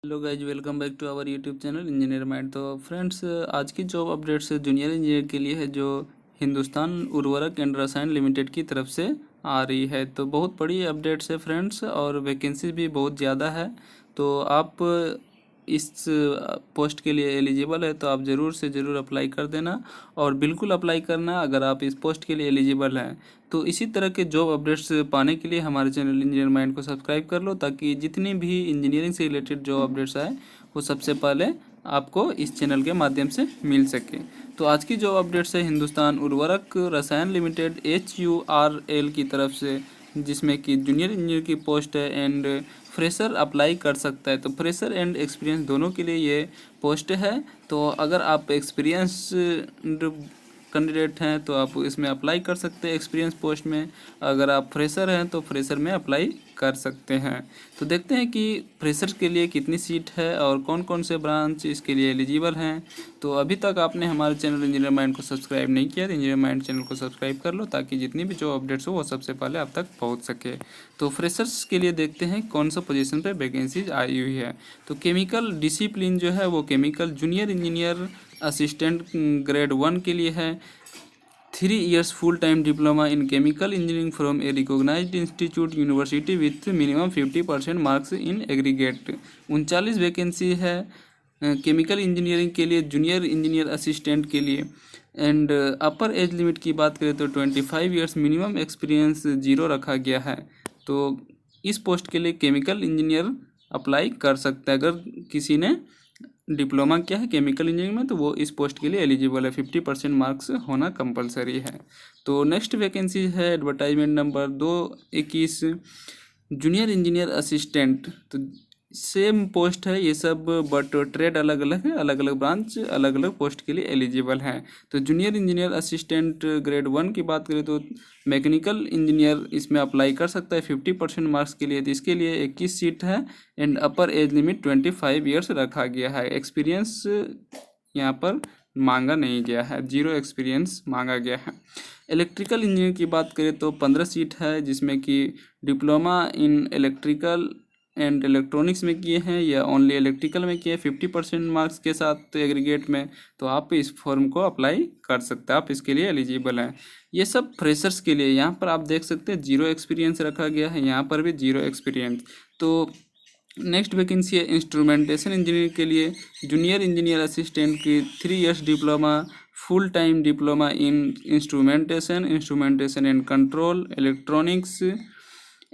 Hello guys, welcome back to our YouTube channel engineer mind. तो friends, आज की job updates junior engineer के लिए है, जो हिंदुस्तान उर्वरक एंड रसायन लिमिटेड की तरफ से आ रही है। तो बहुत बड़ी अपडेट्स है फ्रेंड्स, और वैकेंसी भी बहुत ज़्यादा है। तो आप इस पोस्ट के लिए एलिजिबल है तो आप ज़रूर से ज़रूर अप्लाई कर देना, और बिल्कुल अप्लाई करना अगर आप इस पोस्ट के लिए एलिजिबल हैं। तो इसी तरह के जॉब अपडेट्स पाने के लिए हमारे चैनल इंजीनियर माइंड को सब्सक्राइब कर लो, ताकि जितनी भी इंजीनियरिंग से रिलेटेड जॉब अपडेट्स आए वो सबसे पहले आपको इस चैनल के माध्यम से मिल सके। तो आज की जो अपडेट्स है हिंदुस्तान उर्वरक रसायन लिमिटेड HURL की तरफ से, जिसमें कि जूनियर इंजीनियर की पोस्ट है एंड फ्रेशर अप्लाई कर सकता है। तो फ्रेशर एंड एक्सपीरियंस दोनों के लिए ये पोस्ट है। तो अगर आप एक्सपीरियंस कैंडिडेट हैं तो आप इसमें अप्लाई कर सकते हैं एक्सपीरियंस पोस्ट में। अगर आप फ्रेशर हैं तो फ्रेशर में अप्लाई कर सकते हैं। तो देखते हैं कि फ्रेशर के लिए कितनी सीट है और कौन कौन से ब्रांच इसके लिए एलिजिबल हैं। तो अभी तक आपने हमारे चैनल इंजीनियर माइंड को सब्सक्राइब नहीं किया तो इंजीनियर माइंड चैनल को सब्सक्राइब कर लो, ताकि जितनी भी जो अपडेट्स हो वो सबसे पहले आप तक पहुंच सके। तो फ्रेशर्स के लिए देखते हैं कौन सा पोजीशन पे वैकेंसीज आई हुई है। तो केमिकल डिसिप्लिन जो है वो chemical junior engineer assistant grade 1 के लिए है। 3 years full-time diploma in chemical engineering from a recognized institute university with minimum 50% marks in aggregate। 39 vacancy है केमिकल इंजीनियरिंग के लिए, जूनियर इंजीनियर असिस्टेंट के लिए। एंड अपर एज लिमिट की बात करें तो 25 ईयर्स, मिनिमम एक्सपीरियंस 0 रखा गया है। तो इस पोस्ट के लिए केमिकल इंजीनियर अप्लाई कर सकता है। अगर किसी ने डिप्लोमा किया है केमिकल इंजीनियरिंग में तो वो इस पोस्ट के लिए एलिजिबल है। 50% मार्क्स होना कंपलसरी है। तो नेक्स्ट वैकेंसी है advertisement number 221 junior engineer assistant. तो सेम पोस्ट है ये सब, बट ट्रेड अलग अलग है, अलग अलग ब्रांच अलग अलग पोस्ट के लिए एलिजिबल हैं। तो जूनियर इंजीनियर असिस्टेंट ग्रेड 1 की बात करें तो मैकेनिकल इंजीनियर इसमें अप्लाई कर सकता है 50% मार्क्स के लिए। तो इसके लिए 21 सीट है and upper age limit 25 years रखा गया है। एक्सपीरियंस यहाँ पर मांगा नहीं गया है, 0 एक्सपीरियंस मांगा गया है। इलेक्ट्रिकल इंजीनियर की बात करें तो 15 सीट है, जिसमें कि diploma in electrical and electronics में किए हैं या ओनली इलेक्ट्रिकल में किए 50% मार्क्स के साथ एग्रीगेट में। तो आप इस फॉर्म को अप्लाई कर सकते हैं, आप इसके लिए एलिजिबल हैं। ये सब फ्रेशर्स के लिए, यहाँ पर आप देख सकते हैं 0 एक्सपीरियंस रखा गया है, यहाँ पर भी 0 एक्सपीरियंस। तो नेक्स्ट वैकेंसी है इंस्ट्रूमेंटेशन इंजीनियर के लिए, जूनियर इंजीनियर असिस्टेंट की 3 years diploma, full time diploma in instrumentation and control, electronics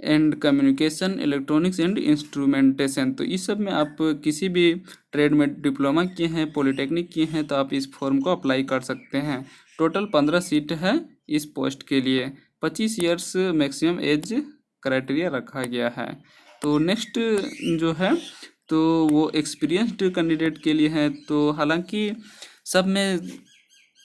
and communication, electronics and instrumentation. तो इस सब में आप किसी भी ट्रेड में डिप्लोमा किए हैं, पॉलिटेक्निक किए हैं, तो आप इस फॉर्म को अप्लाई कर सकते हैं। टोटल 15 सीट है इस पोस्ट के लिए। 25 ईयर्स मैक्सिमम एज क्राइटेरिया रखा गया है। तो नेक्स्ट जो है तो वो एक्सपीरियंस्ड कैंडिडेट के लिए है। तो हालांकि सब में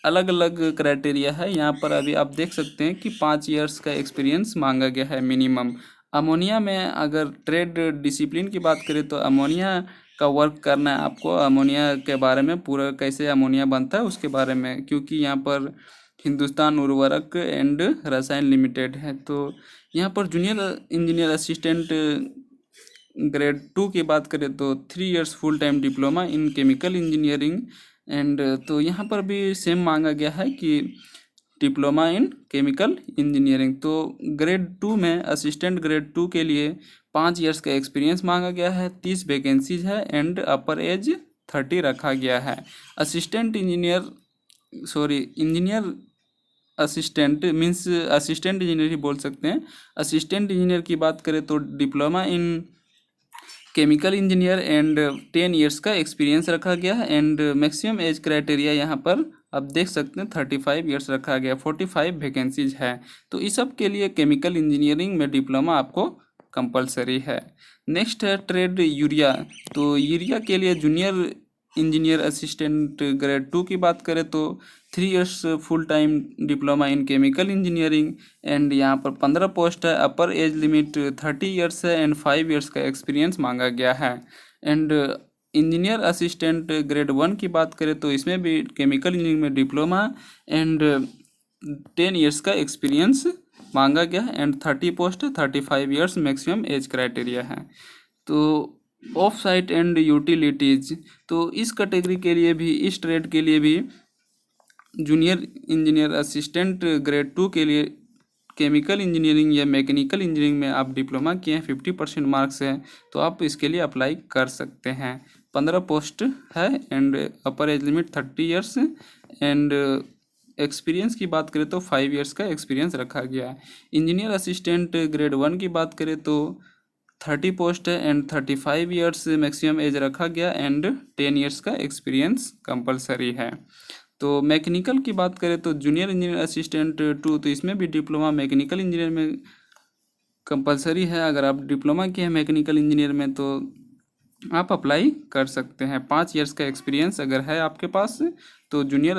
अलग अलग क्राइटेरिया है। यहाँ पर अभी आप देख सकते हैं कि 5 ईयर्स का एक्सपीरियंस मांगा गया है मिनिमम। अमोनिया में अगर ट्रेड डिसिप्लिन की बात करें तो अमोनिया का वर्क करना है आपको, अमोनिया के बारे में पूरा कैसे अमोनिया बनता है उसके बारे में, क्योंकि यहाँ पर हिंदुस्तान उर्वरक एंड रसायन लिमिटेड है। तो यहाँ पर जूनियर इंजीनियर असिस्टेंट ग्रेड 2 की बात करें तो 3 years full time diploma in chemical engineering and, तो यहाँ पर भी सेम मांगा गया है कि डिप्लोमा इन केमिकल इंजीनियरिंग। तो ग्रेड 2 में असिस्टेंट ग्रेड 2 के लिए 5 ईयर्स का एक्सपीरियंस मांगा गया है। 30 वैकेंसीज है एंड अपर एज 30 रखा गया है। Assistant engineer engineer assistant means assistant engineer ही बोल सकते हैं। असिस्टेंट इंजीनियर की बात करें तो diploma in chemical engineer and 10 years का एक्सपीरियंस रखा गया है। एंड मैक्सिमम एज क्राइटेरिया यहाँ पर आप देख सकते हैं 35 ईयर्स रखा गया। 45 वैकेंसीज है। तो इस सब के लिए केमिकल इंजीनियरिंग में डिप्लोमा आपको कंपलसरी है। नेक्स्ट है ट्रेड यूरिया। तो यूरिया के लिए जूनियर इंजीनियर असिस्टेंट ग्रेड 2 की बात करें तो 3 years full time diploma in chemical engineering and यहाँ पर 15 पोस्ट है। अपर एज लिमिट 30 ईयर्स है एंड 5 years का एक्सपीरियंस मांगा गया है। एंड इंजीनियर असिस्टेंट ग्रेड 1 की बात करें तो इसमें भी केमिकल इंजीनियरिंग में डिप्लोमा एंड 10 years का एक्सपीरियंस मांगा गया है एंड 30 पोस्ट है, 35 ईयर्स मैक्सिमम एज क्राइटेरिया है। तो ऑफ साइट एंड यूटिलिटीज, तो इस कैटेगरी के लिए भी, इस ट्रेड के लिए भी जूनियर इंजीनियर असिस्टेंट ग्रेड 2 के लिए केमिकल इंजीनियरिंग या मैकेनिकल इंजीनियरिंग में आप डिप्लोमा किए हैं, 50% मार्क्स है, तो आप इसके लिए अप्लाई कर सकते हैं। 15 पोस्ट है and upper age limit 30 years and experience की बात करें तो 5 ईयर्स का एक्सपीरियंस रखा गया है। इंजीनियर असिस्टेंट ग्रेड 1 की बात करें तो 30 पोस्ट है एंड 35 ईयर्स मैक्सिमम एज रखा गया एंड 10 ईयर्स का एक्सपीरियंस कंपलसरी है। तो मैकेनिकल की बात करें तो जूनियर इंजीनियर असिस्टेंट 2, तो इसमें भी डिप्लोमा मैकेनिकल इंजीनियर में कंपलसरी है। अगर आप डिप्लोमा किए हैं मैकेनिकल इंजीनियर में तो आप अप्लाई कर सकते हैं। 5 ईयर्स का एक्सपीरियंस अगर है आपके पास तो जूनियर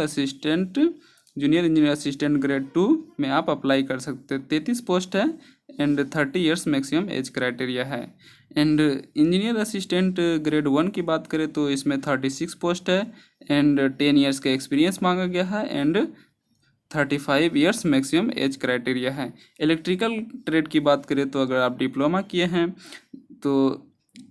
इंजीनियर असिस्टेंट ग्रेड 2 में आप अप्लाई कर सकते हैं। 33 पोस्ट है and 30 years maximum age criteria है। एंड इंजीनियर असिस्टेंट ग्रेड 1 की बात करें तो इसमें 36 पोस्ट है एंड 10 ईयर्स का एक्सपीरियंस मांगा गया है and 35 years maximum age criteria है। इलेक्ट्रिकल ट्रेड की बात करें तो अगर आप डिप्लोमा किए हैं तो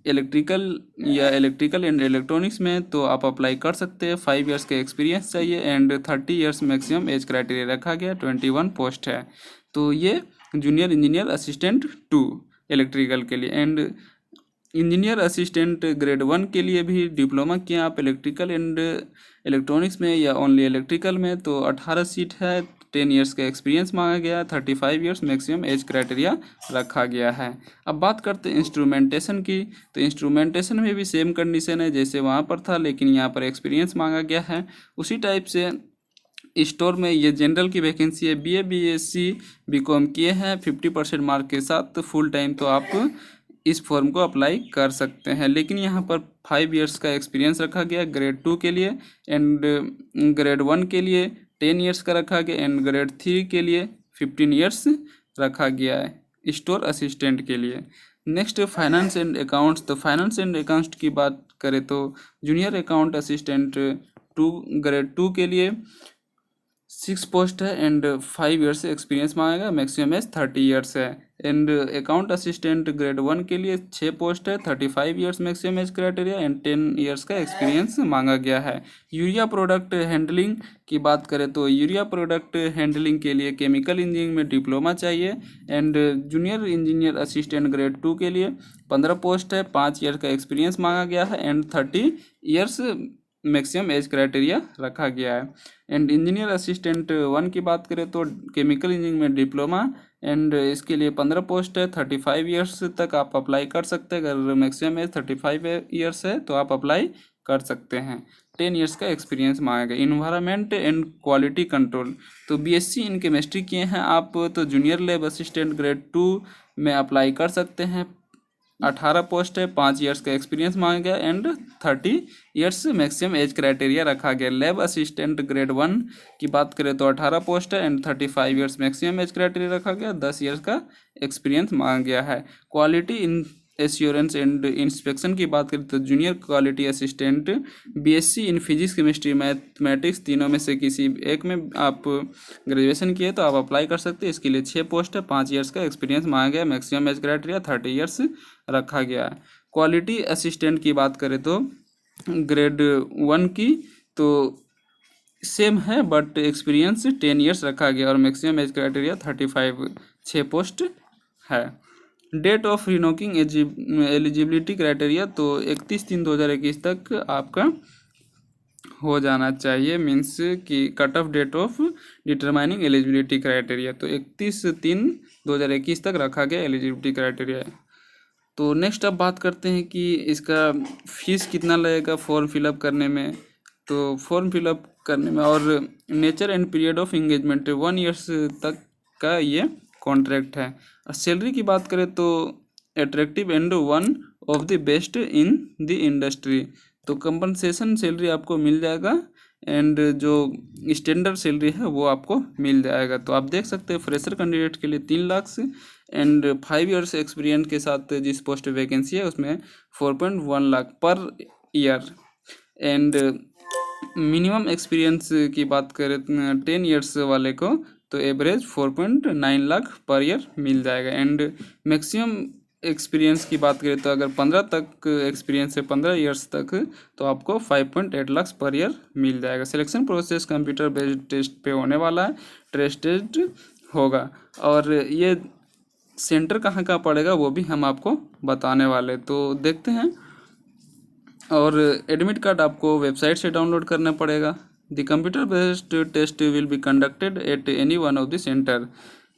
इलेक्ट्रिकल एंड इलेक्ट्रॉनिक्स में तो आप अप्लाई कर सकते हैं। 5 ईयर्स का एक्सपीरियंस चाहिए and 30 years maximum age criteria रखा गया। 21 पोस्ट है। तो ये जूनियर इंजीनियर असिस्टेंट 2 इलेक्ट्रिकल के लिए। एंड इंजीनियर असिस्टेंट ग्रेड 1 के लिए भी डिप्लोमा किए आप इलेक्ट्रिकल एंड इलेक्ट्रॉनिक्स में या ओनली इलेक्ट्रिकल में तो 18 सीट है। 10 ईयर्स का एक्सपीरियंस मांगा गया। 35 ईयर्स मैक्सिमम एज क्राइटेरिया रखा गया है। अब बात करते हैं इंस्ट्रूमेंटेशन की, तो इंस्ट्रूमेंटेशन में भी सेम कंडीशन है जैसे वहाँ पर था, लेकिन यहाँ पर एक्सपीरियंस मांगा गया है। उसी टाइप से स्टोर में ये जनरल की वैकेंसी है। BA BSc BCom किए हैं 50% मार्क के साथ फुल टाइम तो आप इस फॉर्म को अप्लाई कर सकते हैं। लेकिन यहाँ पर 5 ईयर्स का एक्सपीरियंस रखा गया ग्रेड 2 के लिए एंड ग्रेड 1 के लिए 10 ईयर्स का रखा गया एंड ग्रेड 3 के लिए 15 ईयर्स रखा गया है स्टोर असिस्टेंट के लिए। नेक्स्ट फाइनेंस एंड अकाउंट्स, तो फाइनेंस एंड अकाउंट्स की बात करें तो जूनियर अकाउंट असिस्टेंट 2 ग्रेड 2 के लिए 6 पोस्ट है एंड 5 ईयर्स से एक्सपीरियंस मांगेगा। मैक्सिमम एज 30 ईयर्स है। एंड अकाउंट असिस्टेंट ग्रेड 1 के लिए 6 पोस्ट है, 35 years maximum age criteria and 10 years का एक्सपीरियंस मांगा गया है। यूरिया प्रोडक्ट हैंडलिंग की बात करें तो यूरिया प्रोडक्ट हैंडलिंग के लिए केमिकल इंजीनियरिंग में डिप्लोमा चाहिए। And junior engineer assistant grade 2 के लिए 15 पोस्ट है, 5 ईयर का एक्सपीरियंस मांगा गया है and 30 years maximum age criteria रखा गया है। एंड इंजीनियर असिस्टेंट 1 की बात करें तो केमिकल इंजीनियरिंग में डिप्लोमा एंड इसके लिए 15 पोस्ट है, 35 ईयर्स तक आप अप्लाई कर सकते हैं। अगर मैक्सिमम एज 35 ईयर्स है तो आप अप्लाई कर सकते हैं। 10 ईयर्स का एक्सपीरियंस मांगेगा। इन्वायरमेंट एंड क्वालिटी कंट्रोल, तो BSc इन केमिस्ट्री किए हैं आप तो जूनियर लैब असिस्टेंट ग्रेड 2 में अप्लाई कर सकते हैं। 18 पोस्ट है, 5 ईयर्स का एक्सपीरियंस मांगा गया and 30 years maximum age criteria रखा गया। लैब असिस्टेंट ग्रेड 1 की बात करें तो 18 पोस्ट है and 35 years maximum age criteria रखा गया। 10 ईयर्स का एक्सपीरियंस मांगा गया है। Quality in assurance and inspection की बात करें तो junior quality assistant BSc in physics chemistry mathematics तीनों में से किसी एक में आप ग्रेजुएशन किए तो आप अप्लाई कर सकते हैं। इसके लिए 6 पोस्ट है, 5 ईयर्स का एक्सपीरियंस मांगा गया। मैक्सिमम एज क्राइटेरिया 30 ईयर्स रखा गया है। क्वालिटी असिस्टेंट की बात करें तो ग्रेड 1 की तो सेम है बट एक्सपीरियंस 10 ईयर्स रखा गया और मैक्सिमम एज क्राइटेरिया 35, 6 पोस्ट है। Date of reckoning eligibility criteria तो 31/3/2021 तक आपका हो जाना चाहिए, मीन्स कि cut off date of determining eligibility criteria तो 31/3/2021 तक रखा गया एलिजिबिलिटी क्राइटेरिया। तो नेक्स्ट अब बात करते हैं कि इसका फीस कितना लगेगा फॉर्म फिलअप करने में। तो फॉर्म फिलअप करने में और nature and period of engagement 1 years तक का ये कॉन्ट्रैक्ट है। सैलरी की बात करें तो attractive and one of the best in the industry, तो कंपनसेशन सैलरी आपको मिल जाएगा एंड जो स्टैंडर्ड सैलरी है वो आपको मिल जाएगा। तो आप देख सकते हैं फ्रेशर कैंडिडेट के लिए 3 लाख से एंड 5 ईयर्स एक्सपीरियंस के साथ जिस पोस्ट वैकेंसी है उसमें 4.1 lakh per year. And minimum experience की बात करें 10 ईयर्स वाले को तो एवरेज 4.9 लाख पर ईयर मिल जाएगा। एंड मैक्सिमम एक्सपीरियंस की बात करें तो अगर 15 तक एक्सपीरियंस है, 15 ईयर्स तक, तो आपको 5.8 लाख पर ईयर मिल जाएगा। Selection process computer based test पे होने वाला है, टेस्ट होगा। और ये सेंटर कहाँ का पड़ेगा वो भी हम आपको बताने वाले, तो देखते हैं। और एडमिट कार्ड आपको वेबसाइट से डाउनलोड करना पड़ेगा। The computer based test will be conducted at any one of the centre.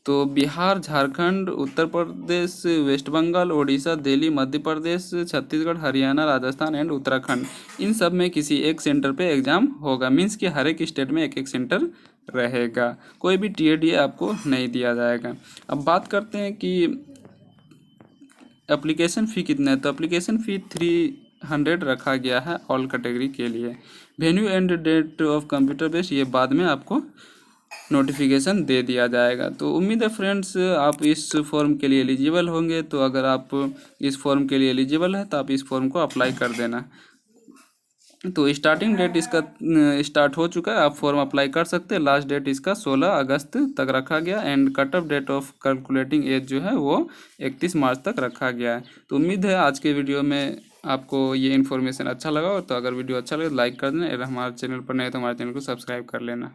तो बिहार, झारखंड, उत्तर प्रदेश, वेस्ट बंगाल, उड़ीसा, दिल्ली, मध्य प्रदेश, छत्तीसगढ़, हरियाणा, राजस्थान एंड उत्तराखंड, इन सब में किसी एक सेंटर पे एग्ज़ाम होगा। मीन्स कि हर एक स्टेट में एक एक सेंटर रहेगा, कोई भी टीएडीए आपको नहीं दिया जाएगा। अब बात करते हैं कि एप्लीकेशन फ़ी कितना है। तो एप्लीकेशन फ़ी 300 रखा गया है ऑल कैटेगरी के लिए। Venue and date of computer based ये बाद में आपको नोटिफिकेशन दे दिया जाएगा। तो उम्मीद है फ्रेंड्स आप इस फॉर्म के लिए एलिजिबल होंगे। तो अगर आप इस फॉर्म के लिए एलिजिबल है तो आप इस फॉर्म को अप्लाई कर देना। तो स्टार्टिंग डेट इसका स्टार्ट हो चुका है, आप फॉर्म अप्लाई कर सकते हैं। लास्ट डेट इसका 16 अगस्त तक रखा गया and cut off date of calculating age जो है वो 31 मार्च तक रखा गया है। तो उम्मीद है आज के वीडियो में आपको ये इन्फॉर्मेशन अच्छा लगा हो। तो अगर वीडियो अच्छा लगे तो लाइक कर देना, अगर हमारे चैनल पर नए तो हमारे चैनल को सब्सक्राइब कर लेना।